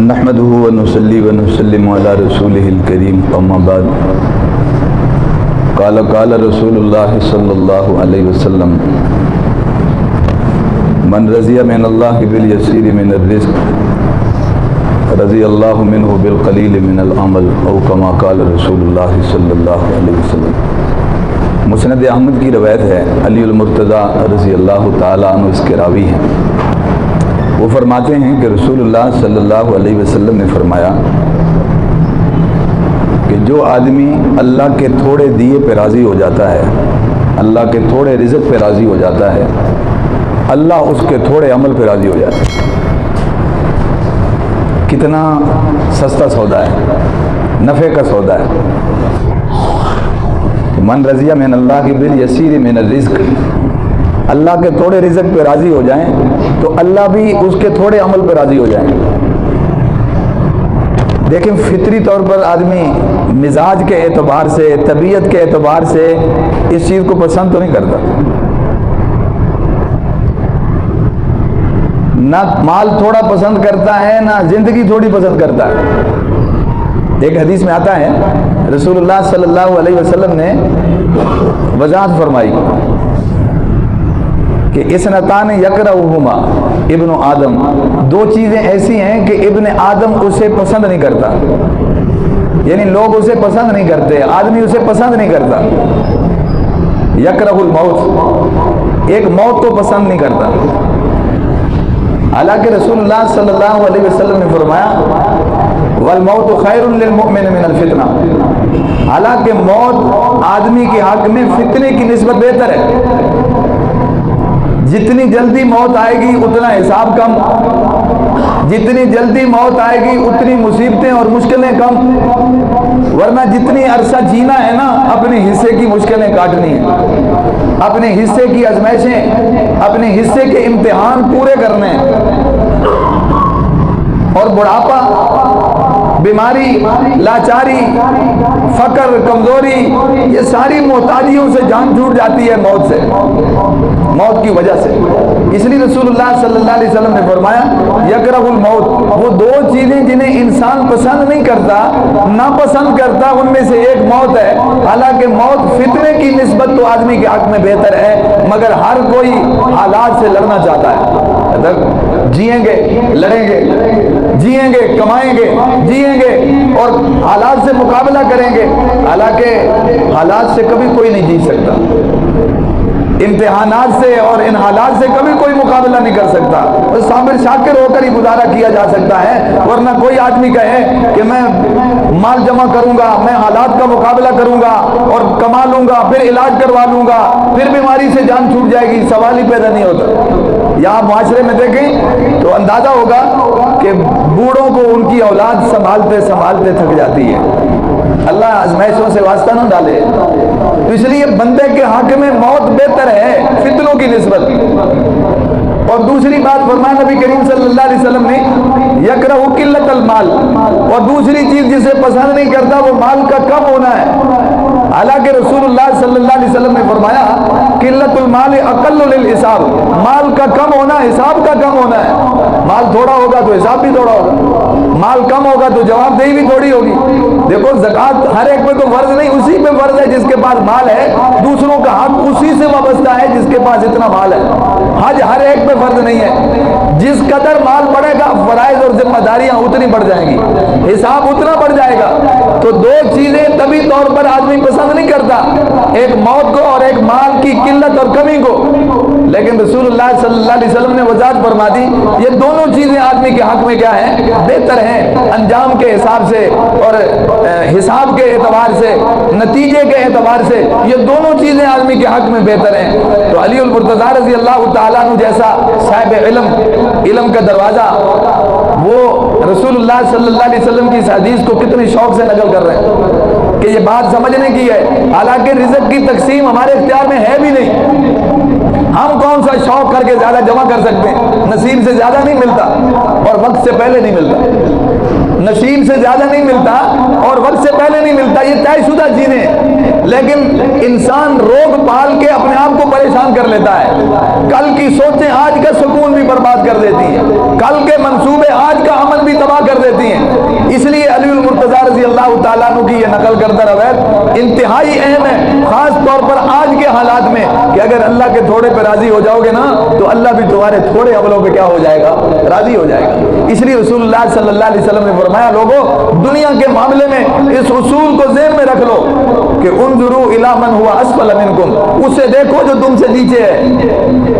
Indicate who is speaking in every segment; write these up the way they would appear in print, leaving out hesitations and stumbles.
Speaker 1: نحمده ونصلي ونسلم على رسوله الكريم اما بعد قال رسول الله صلی اللہ علیہ وسلم من رضی من اللہ بالیسیر من الرزق رضی اللہ منہ بالقلیل من العمل او کما قال رسول اللہ صلی اللہ علیہ وسلم۔ مسند احمد کی روایت ہے، علی المرتضیٰ رضی اللہ تعالیٰ عنہ اس کے راوی ہیں۔ وہ فرماتے ہیں کہ رسول اللہ صلی اللہ علیہ وسلم نے فرمایا کہ جو آدمی اللہ کے تھوڑے دیے پہ راضی ہو جاتا ہے، اللہ کے تھوڑے رزق پہ راضی ہو جاتا ہے، اللہ اس کے تھوڑے عمل پہ راضی ہو جاتا ہے۔ کتنا سستا سودا ہے، نفع کا سودا ہے۔ من رضی من اللہ بالیسیر من الرزق، اللہ کے تھوڑے رزق پہ راضی ہو جائیں تو اللہ بھی اس کے تھوڑے عمل پہ راضی ہو جائیں۔ دیکھیں فطری طور پر آدمی مزاج کے اعتبار سے، طبیعت کے اعتبار سے اس چیز کو پسند تو نہیں کرتا، نہ مال تھوڑا پسند کرتا ہے، نہ زندگی تھوڑی پسند کرتا ہے۔ ایک حدیث میں آتا ہے رسول اللہ صلی اللہ علیہ وسلم نے وضاحت فرمائی کہ اثنتان یکرہہما ابن آدم، دو چیزیں ایسی ہیں کہ ابن آدم اسے پسند نہیں کرتا، یعنی لوگ اسے پسند نہیں کرتے، آدمی اسے پسند نہیں کرتا۔ یکرہ الموت، ایک موت کو پسند نہیں کرتا۔ حالانکہ رسول اللہ صلی اللہ علیہ وسلم نے فرمایا والموت خیر للمؤمن من الفتنہ، حالانکہ موت آدمی کے حق میں فتنے کی نسبت بہتر ہے۔ جتنی جلدی موت آئے گی اتنا حساب کم، جتنی جلدی موت آئے گی اتنی مصیبتیں اور مشکلیں کم، ورنہ جتنی عرصہ جینا ہے نا اپنے حصے کی مشکلیں کاٹنی ہیں، اپنے حصے کی آزمائشیں، اپنے حصے کے امتحان پورے کرنے ہیں۔ اور بڑھاپا، بیماری، لاچاری، فقر، کمزوری، یہ ساری محتاجیوں سے جان چھوٹ جاتی ہے موت سے، موت کی وجہ سے۔ اس لیے رسول اللہ صلی اللہ علیہ وسلم نے فرمایا یکرہ الموت، وہ دو چیزیں جنہیں انسان پسند نہیں کرتا، ناپسند کرتا، ان میں سے ایک موت ہے۔ حالانکہ موت فتنے کی نسبت تو آدمی کے حق میں بہتر ہے، مگر ہر کوئی حالات سے لڑنا چاہتا ہے۔ جیئیں گے، لڑیں گے، جیئیں گے، کمائیں گے، جیئیں گے اور حالات سے مقابلہ کریں گے۔ حالانکہ حالات سے کبھی کوئی نہیں جیت سکتا، امتحانات سے اور ان حالات سے کبھی کوئی مقابلہ نہیں کر سکتا۔ صابر شاکر ہو کر ہی گزارا کیا جا سکتا ہے، ورنہ کوئی آدمی کہے کہ میں مال جمع کروں گا، میں حالات کا مقابلہ کروں گا اور کما لوں گا، پھر علاج کروا لوں گا، پھر بیماری سے جان چھوٹ جائے گی، سوال ہی پیدا نہیں ہوتا۔ یہاں معاشرے میں دیکھیں تو اندازہ ہوگا کہ بوڑھوں کو ان کی اولاد سنبھالتے سنبھالتے تھک جاتی ہے۔ اللہ آزمائشوں سے واسطہ نہ ڈالے، تو اس لیے بندے کے حق میں موت بہتر ہے فتنوں کی نسبت۔ اور دوسری بات فرمایا نبی کریم صلی اللہ علیہ وسلم نے یکرہ قلت المال، اور دوسری چیز جسے پسند نہیں کرتا وہ مال کا کم ہونا ہے۔ حالانکہ رسول اللہ صلی اللہ علیہ وسلم نے فرمایا قلت المال اقل للحساب، مال کا کم ہونا حساب کا کم ہونا ہے۔ مال تھوڑا ہوگا تو حساب بھی تھوڑا ہوگا، مال کم ہوگا تو جواب دہی بھی تھوڑی ہوگی۔ دیکھو زکوٰۃ ہر ایک پہ تو فرض نہیں، اسی پہ فرض ہے جس کے پاس مال ہے، دوسروں کا حق اسی سے وابستہ ہے جس کے پاس اتنا مال ہے۔ حج ہر ایک پہ فرض نہیں ہے، جس قدر مال بڑھے گا فرائض اور ذمہ داریاں اتنی بڑھ جائیں گی، حساب اتنا بڑھ جائے گا۔ تو دو چیزیں طبی طور پر آدمی پسند نہیں کرتا، ایک موت کو اور ایک مال کی قلت اور کمی کو، لیکن رسول اللہ صلی اللہ علیہ وسلم نے وضاحت فرما دی یہ دونوں چیزیں آدمی کے حق میں کیا ہیں، بہتر ہیں۔ انجام کے حساب سے اور حساب کے اعتبار سے، نتیجے کے اعتبار سے یہ دونوں چیزیں آدمی کے حق میں بہتر ہیں۔ تو علی المرتضیٰ رضی اللہ تعالیٰ عنہ جیسا صاحب علم کا دروازہ، وہ رسول اللہ صلی اللہ علیہ وسلم کی اس حدیث کو کتنی شوق سے نقل کر رہے ہیں کہ یہ بات سمجھنے کی ہے۔ حالانکہ رزق کی تقسیم ہمارے اختیار میں ہے بھی نہیں، ہم کون سا شوق کر کے زیادہ جمع کر سکتے ہیں؟ نصیب سے زیادہ نہیں ملتا اور وقت سے پہلے نہیں ملتا، نصیب سے زیادہ نہیں ملتا اور وقت سے پہلے نہیں ملتا، یہ طے شدہ چیزیں۔ لیکن انسان روگ پال کے اپنے آپ کو پریشان کر لیتا ہے، کل کی سوچیں آج کا سکون بھی برباد کر دیتی ہیں، کل کے منصوبے آج کا عمل بھی تباہ کر دیتے नकल करता रहे, इंतहाई अहम है, खास तौर पर आज के हालात में, कि अगर अल्लाह के थोड़े पे राजी हो जाओगे ना तो अल्लाह भी तुम्हारे थोड़े अमलों पे क्या हो जाएगा, राजी हो जाएगा। इसलिए रसूलुल्लाह सल्लल्लाहु अलैहि वसल्लम ने फरमाया, लोगों दुनिया के मामले में इस उसूल को ज़हन में रख लो कि उन्जुरू इला मन हुआ अस्फल मिनकुम, उसे देखो जो तुमसे नीचे है,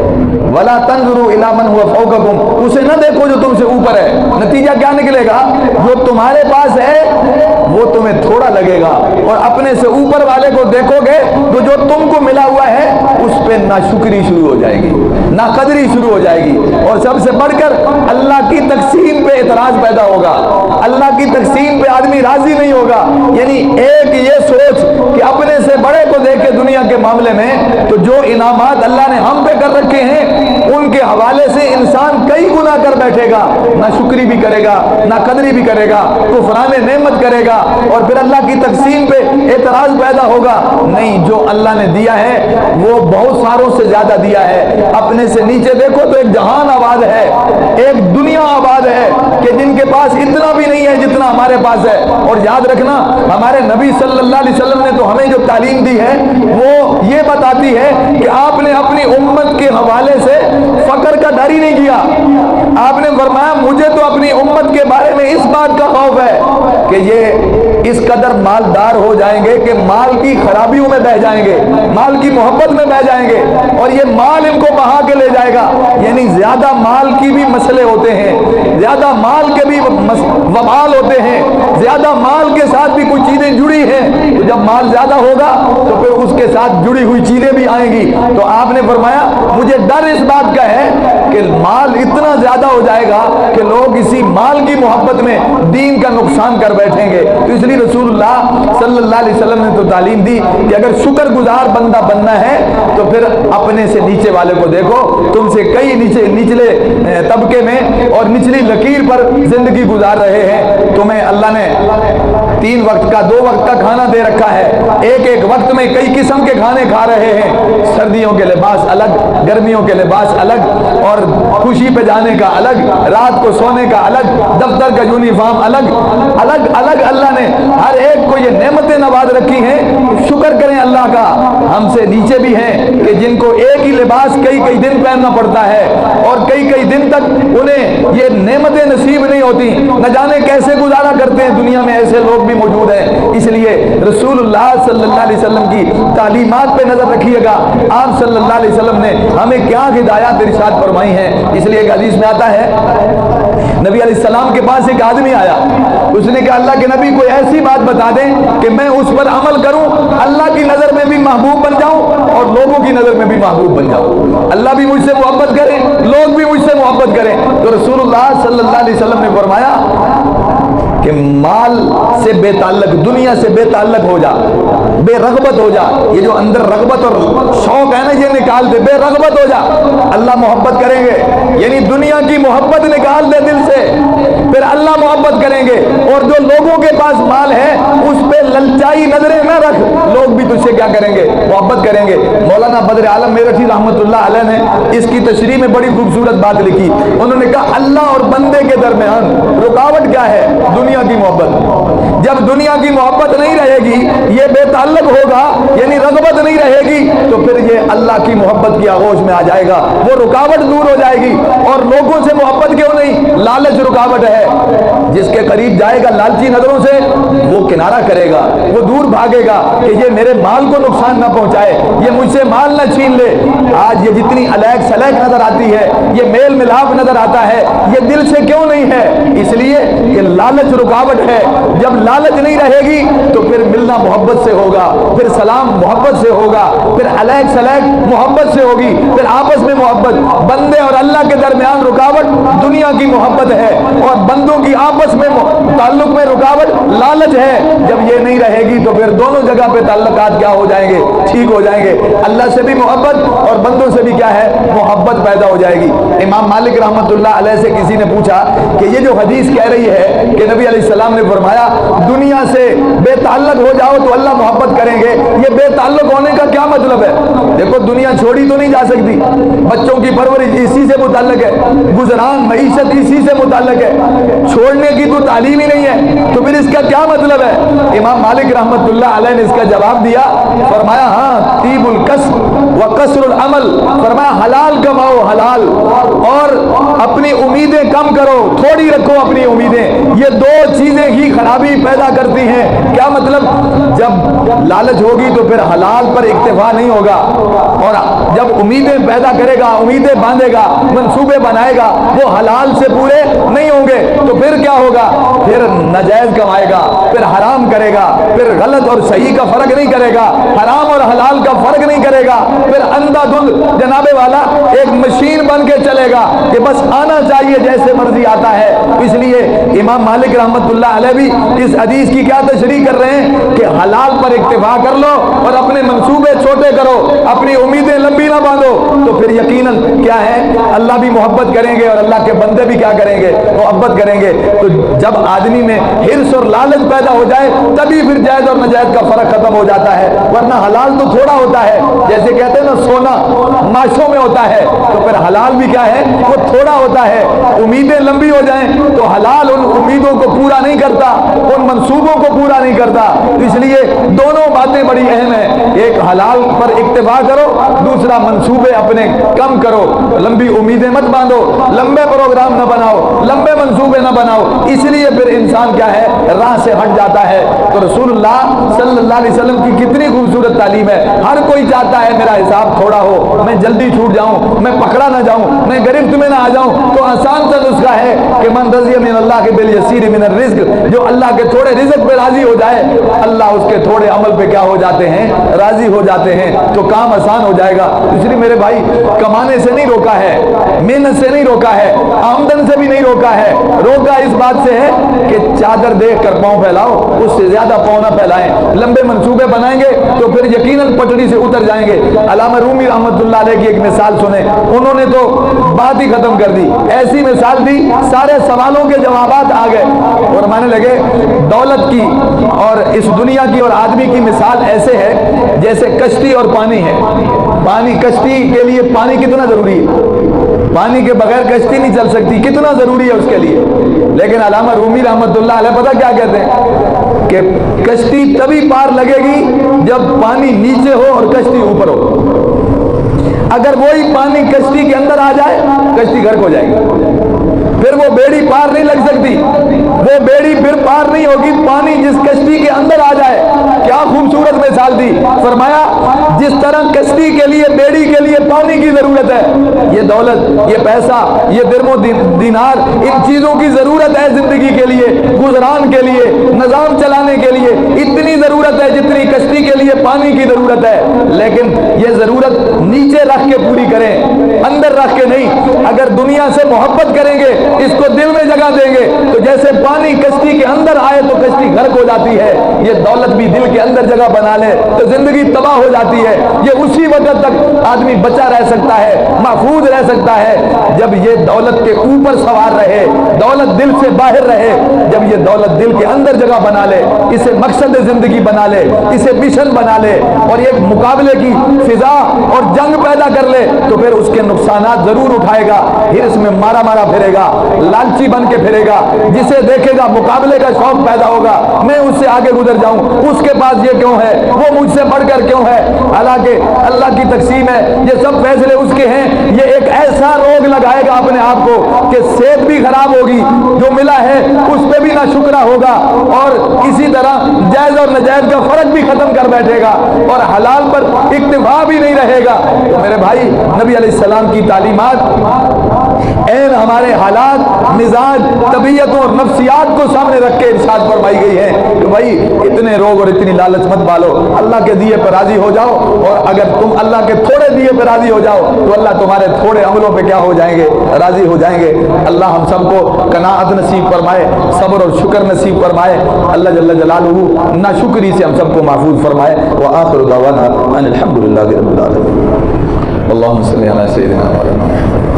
Speaker 1: वला तंजुरू इला मन हुआ फौककुम, उसे न देखो जो तुमसे ऊपर है। नतीजा क्या निकलेगा, जो तुम्हारे पास है वो तुम्हें थोड़ा लगेगा, और अपने से ऊपर वाले को देखोगे तो जो तुमको मिला हुआ है उस पे नाशुक्री शुरू हो जाएगी, नाकदरी शुरू हो जाएगी, और सबसे बढ़कर अल्लाह की तकसीम पे एतराज पैदा होगा, अल्लाह की तकसीम पे आदमी राजी नहीं होगा। यानी एक ये सोच कि अपने से बड़े को देख के दुनिया के मामले में, तो जो इनामात अल्लाह ने हम पे कर रखे हैं उनके हवाले से इंसान कई गुना कर बैठेगा, ना शुक्री भी करेगा, ना कदरी भी करेगा, कुफरान नेमत करेगा, और फिर अल्लाह की तकसीम पे एतराज पैदा होगा। नहीं, जो अल्लाह ने दिया है वो बहुत सारों से ज्यादा दिया है। अपने से नीचे देखो तो एक जहान आबाद है, एक दुनिया आबाद है कि जिनके पास इतना भी नहीं है जितना हमारे पास है। और याद रखना, हमारे नबी सल्लल्लाहु अलैहि वसल्लम ने तो हमें जो तालीम दी है वो ये बताती है कि आपने अपनी उम्मत के हवाले से फकर का डर ही नहीं किया। आपने फरमाया, मुझे तो अपनी उम्मत के बारे में इस बात का खौफ है कि ये इस कदर मालदार हो जाएंगे कि माल की खराबियों में बह जाएंगे, माल की मोहब्बत में बह जाएंगे, और ये माल इनको बहा के ले जाएगा। यानी ज्यादा माल की भी मसले होते हैं, ज्यादा माल के भी वबाल होते हैं, ज्यादा माल के साथ भी कुछ चीजें जुड़ी हैं। तो जब माल ज्यादा होगा तो फिर उसके साथ जुड़ी हुई चीजें भी आएंगी। तो आपने फरमाया, मुझे डर इस बात का है कि माल इतना ज्यादा हो जाएगा कि लोग इसी माल की मोहब्बत में दीन का नुकसान कर बैठेंगे। तो इसलिए रसूलुल्लाह सल्लल्लाहु अलैहि वसल्लम ने तो तालीम दी कि अगर शुक्रगुजार बंदा बनना है तो फिर अपने से नीचे वाले को देखो, तुमसे कई निचले तबके में और निचली लकीर पर जिंदगी गुजार रहे हैं। तुम्हें अल्लाह ने 3 वक्त का 2 वक्त का खाना दे रखा है, एक एक वक्त में कई किस्म के खाने खा रहे हैं। सर्दियों के लिबास अलग, गर्मियों के लिबास अलग, और खुशी पे जाने का अलग, रात को सोने का अलग, दफ्तर का यूनिफॉर्म अलग अलग अलग। अल्लाह ने हर एक को ये नेमतें नवाज रखी हैं। शुक्र करें अल्लाह का। हमसे नीचे भी हैं कि जिनको एक ही लिबास कई कई दिन पहनना पड़ता है और कई कई दिन तक उन्हें ये नेमतें नसीब नहीं होती, न जाने कैसे गुजारा करते हैं। दुनिया में ऐसे लोग भी मौजूद हैं। इसलिए रसूलुल्लाह सल्लल्लाहु अलैहि वसल्लम की तालीमात पे नजर रखिएगा। आप सल्लल्लाहु अलैहि वसल्लम ने हमें क्या हिदायत इरशाद फरमाई है। इसलिए एक हदीस में आता है, नबी अलैहिस्सलाम के पास एक आदमी आया, उसने कहा, अल्लाह के नबी कोई ऐसी बात बता दें कि मैं उस पर अमल करूं, अल्लाह की नजर में भी महबूब बन जाऊं और लोगों की नजर में भी महबूब बन जाऊं, अल्लाह भी मुझसे मोहब्बत करे, लोग भी मुझसे मोहब्बत करें। तो रसूलुल्लाह सल्लल्लाहु अलैहि वसल्लम ने फरमाया कि माल से बेताल्लुक, दुनिया से बेताल्लुक हो जा, बेरगबत हो जा। ये जो अंदर रगबत और शौक है ना, ये निकाल दे, बेरगबत हो जा, अल्लाह मोहब्बत करेंगे। यानी दुनिया की मोहब्बत निकाल दे दिल से, फिर अल्लाह मोहब्बत करेंगे। और जो लोगों के पास माल है उस पे ललचाई नजरें न रख, लोग भी तुझसे क्या करेंगे, मोहब्बत करेंगे। मौलाना बद्र आलम मेरठी रहमतुल्लाह अलैह ने इसकी तशरीह में बड़ी खूबसूरत बात लिखी। उन्होंने कहा, अल्लाह और बंदे के दरमियान रुकावट क्या है? दुनिया की मोहब्बत। जब दुनिया की मोहब्बत नहीं रहेगी, ये बेताल्लुक होगा, यानी रगबत नहीं रहेगी, तो फिर ये अल्लाह की मोहब्बत की आगोश में आ जाएगा, वो रुकावट दूर हो जाएगी। और लोगों से मोहब्बत क्यों नहीं? लालच रुकावट है। जिसके करीब जाएगा लालची नजरों से, वो किनारा करेगा, वो दूर भागेगा कि ये मेरे माल को नुकसान ना पहुंचाए, ये मुझसे माल ना छीन ले। आज ये जितनी अलैक सलैक नजर आती है, ये मेल मिलाप नजर आता है, ये दिल से क्यों नहीं है? इसलिए कि लालच रुकावट है। जब लालच नहीं रहेगी तो फिर मिलना मोहब्बत से होगा, फिर सलाम मोहब्बत से होगा, फिर अलैक सलैक मोहब्बत से होगी, फिर आपस में मोहब्बत। बंदे और अल्लाह के दरमियान रुकावट दुनिया की मोहब्बत है, और बंदों की आपस में ताल्लुक में रुकावट लालच है। जब ये नहीं रहेगी तो फिर दोनों जगह पे ताल्लुकात क्या हो जाएंगे? ठीक हो जाएंगे। अल्लाह से भी मोहब्बत और बंदों से भी क्या है? मोहब्बत पैदा हो जाएगी। इमाम मालिक रहमतुल्लाह अलैह से किसी ने पूछा कि ये जो हदीस कह रही है कि नबी अलैहिस्सलाम ने फरमाया दुनिया से बेताल्लुक हो जाओ तो अल्लाह मोहब्बत करेंगे, ये बेताल्लुक होने का क्या मतलब है? देखो, दुनिया छोड़ी तो नहीं जा सकती, बच्चों की परवरिश इसी से मुताल्लिक है, गुजरान मईशत इसी से मुताल्लिक है, छोड़ने की को तालीम ही नहीं है तो फिर इसका क्या मतलब है? इमाम मालिक रहमतुल्लाह अलैह ने इसका जवाब दिया, फरमाया हाँ तीबुल कस्ब व कसरुल अमल, फरमाया हलाल कमाओ हलाल, और अपनी उम्मीदें कम करो, थोड़ी रखो अपनी उम्मीदें, ये दो चीजें ही खराबी पैदा करती हैं। क्या मतलब? जब लालच होगी तो फिर हलाल पर इक्तिफा नहीं होगा, और जब उम्मीदें पैदा करेगा, उम्मीदें बांधेगा, मंसूबे बनाएगा, वो हलाल से पूरे नहीं होंगे तो फिर क्या होगा? फिर नाजायज कमाएगा, फिर हराम करेगा, फिर गलत और सही का फर्क नहीं करेगा, हराम और हलाल का फर्क नहीं करेगा, फिर अंधाधुंध जनाबे वाला एक मशीन बन के चलेगा कि बस आना चाहिए जैसे मर्जी आता है। इसलिए इमाम मालिक रहमतुल्लाह अलैह भी इस हदीस की क्या तशरीह कर रहे हैं कि हलाल पर इक्तिफा कर लो और अपने मंसूबे छोटे करो, अपनी उम्मीदें लंबी ना बांधो, तो फिर यकीनन क्या है, अल्लाह भी मोहब्बत करेंगे और अल्लाह के बंदे भी क्या करेंगे? मोहब्बत करेंगे। तो जब आदमी में हिर्स और लालच पैदा हो जाए तभी फिर जायज और नाजायज का फर्क खत्म हो जाता है, वरना हलाल तो थोड़ा होता है, जैसे कहते हैं ना सोना माशों में होता है, तो फिर हलाल भी क्या है? वो थोड़ा होता है। उम्मीदें लंबी हो जाएं तो हलाल उन उम्मीदों को पूरा नहीं करता, उन मंसूबों को पूरा नहीं करता। इसलिए दोनों बातें बड़ी अहम है, एक हलाल पर इक्तिफा करो, दूसरा मंसूबे अपने कम करो, लंबी उम्मीदें मत बांधो, लंबे प्रोग्राम न बनाओ, लंबे मंसूबे न बनाओ, इसलिए फिर इंसान क्या है? राह से हट जाता है। तो रसूलुल्लाह सल्लल्लाहु अलैहि वसल्लम की कितनी खूबसूरत तालीम है। हर कोई चाहता है मेरा हिसाब थोड़ा हो, मैं जल्दी छूट जाऊं, मैं पकड़ा ना जाऊं, मैं गिरफ्त में ना आ जाऊं। तो आसान सा नुस्खा है कि मन रज़िय मिन अल्लाह के बिल यसीर मिन रिज़्क़, जो अल्लाह के थोड़े रिज़्क़ पे राजी हो जाए, अल्लाह उसके थोड़े अमल पे क्या हो जाते हैं? राजी हो जाते हैं, तो काम आसान हो जाएगा। इसलिए मेरे भाई, कमाने से नहीं रोका है, मेहनत से नहीं रोका है, आमदन से भी नहीं रोका है, रोका इस बात से है कि चादर देख कर पाँव फैलाओ, उससे ज्यादा पाँव ना फैलाएं। लंबे मंसूबे बनाएंगे तो फिर यकीनन पटड़ी से उतर जाएंगे। अल्लामा रूमी रहमतुल्लाह अलैह की एक मिसाल सुने, उन्होंने तो बात ही खत्म कर दी, ऐसी मिसाल दी सारे सवालों के जवाबात आ गए और मानने लगे दौलत की और इस दुनिया की और आदमी की मिसाल ऐसे है जैसे कश्ती और पानी है। पानी, कश्ती के लिए पानी कितना जरूरी है, पानी के बगैर कश्ती नहीं चल सकती, कितना जरूरी है उसके लिए। लेकिन अल्लामा रूमी रहमतुल्लाह अलैह पता क्या कहते हैं कि कश्ती तभी पार लगेगी जब पानी नीचे हो और कश्ती ऊपर हो। अगर वही पानी कश्ती के अंदर आ जाए, कश्ती गर्क हो जाएगी, फिर वो बेड़ी पार नहीं लग सकती, वो बेड़ी फिर पार नहीं होगी, पानी जिस कश्ती के अंदर आ जाए। क्या खूबसूरत मिसाल दी, फरमाया जिस तरह कश्ती के लिए, बेड़ी के लिए पानी की जरूरत है, ये दौलत, ये पैसा, ये दिरमो दिनार, इन चीजों की जरूरत है जिंदगी के लिए, गुजरान के लिए, निजाम चलाने के लिए इतनी जरूरत है जितनी कश्ती के लिए पानी की जरूरत है। लेकिन ये जरूरत नीचे रख के पूरी करें, अंदर रख के नहीं। अगर दुनिया से मोहब्बत करेंगे, इसको दिल में जगह देंगे, तो जैसे पानी कश्ती के अंदर आए तो कश्ती गर्क हो जाती है, ये दौलत भी दिल के अंदर जगह बना ले तो जिंदगी तबाह हो जाती है। ये उसी वक्त तक आदमी बचा रह सकता है, महफूज रह सकता है, जब ये दौलत के ऊपर सवार रहे, दौलत दिल से बाहर रहे। जब ये दौलत दिल के अंदर जगह बना ले, इसे मकसद जिंदगी बना ले, इसे मिशन बना ले और एक मुकाबले की फिजा और जंग पैदा कर ले, तो फिर उसके नुकसानात जरूर उठाएगा, फिर इसमें मारा मारा फिरेगा, लालची बन के फिरेगा, जिसे देखेगा मुकाबले का शौक पैदा होगा, मैं उससे आगे गुजर जाऊं, उसके पास ये क्यों है, वो मुझसे बढ़कर क्यों है। हालांकि अल्लाह की तकसीम है, ये सब फैसले उसके हैं। ये एक ऐसा रोग लगाएगा अपने आप को कि सेहत भी खराब होगी, जो मिला है उस पर भी ना शुक्रा होगा, और इसी तरह जायज और नाजायज का फर्क भी खत्म कर बैठेगा और हलाल पर इक्तिफा भी नहीं रहेगा। तो मेरे भाई, नबी अलैहिस्सलाम की तालीमात ऐन हमारे हालात, मिजाज, तबीयतों और नफ्सियात को सामने रख के इरशाद फरमाई गई है कि भाई इतने रोग और इतनी लालच मत पालो, अल्लाह के दिए पर राजी हो जाओ, और अगर तुम अल्लाह के थोड़े दिए पर राजी हो जाओ तो अल्लाह तुम्हारे थोड़े अमलों पे क्या हो जाएंगे? राजी हो जाएंगे। अल्लाह हम सबको कनाअत नसीब फरमाए, सब्र और शुक्र नसीब फरमाए। अल्लाह जल्ल जलालुहु नाशुक्री से हम सबको महफूज फरमाए। व आखिरु दावाना अनिल हम्दुलिल्लाहि रब्बिल आलमीन। अल्लाहुम्मा सल्लि अला सय्यिदिना मुहम्मद।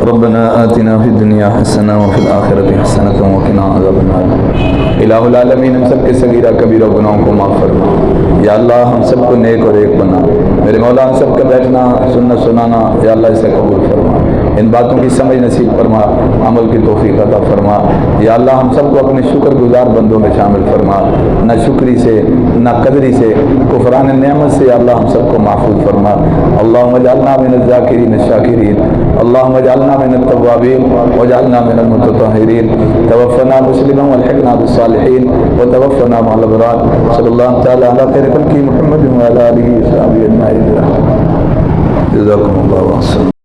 Speaker 1: रब्बना आतिना फिद दुनिया हसना व फिल आखिरति हसना व क़िना अज़ाबन्नार। इलाहुल आलमीन, हम सब के सगीरा कबीरा गुनाहों को माफ़ फरमा। या अल्लाह हम सबको नेक और एक बना। मेरे मौला, हम सब का बैठना, सुनना, सुनाना या अल्लाह इसे कबूल फरमा। ان باتوں کی سمجھ نصیب فرما، عمل کی توفیق عطا فرما۔ یا اللہ ہم سب کو اپنے شکر گزار بندوں میں شامل فرما، نہ شکری سے نہ قدری سے کفران نعمت سے یا اللہ ہم سب کو محفوظ فرما۔ اللہم اجعلنا من الذاکرین الشاکرین، اللہم اجعلنا من التوابین واجعلنا من المتطہرین، توفنا مسلما والحقنا بالصالحین وتوفنا مع الابرار۔ صلی اللہ تعالی علی خیر خلقہ محمد وعلی آلہ وصحبہ اجمعین۔ جزاکم اللہ خیرا۔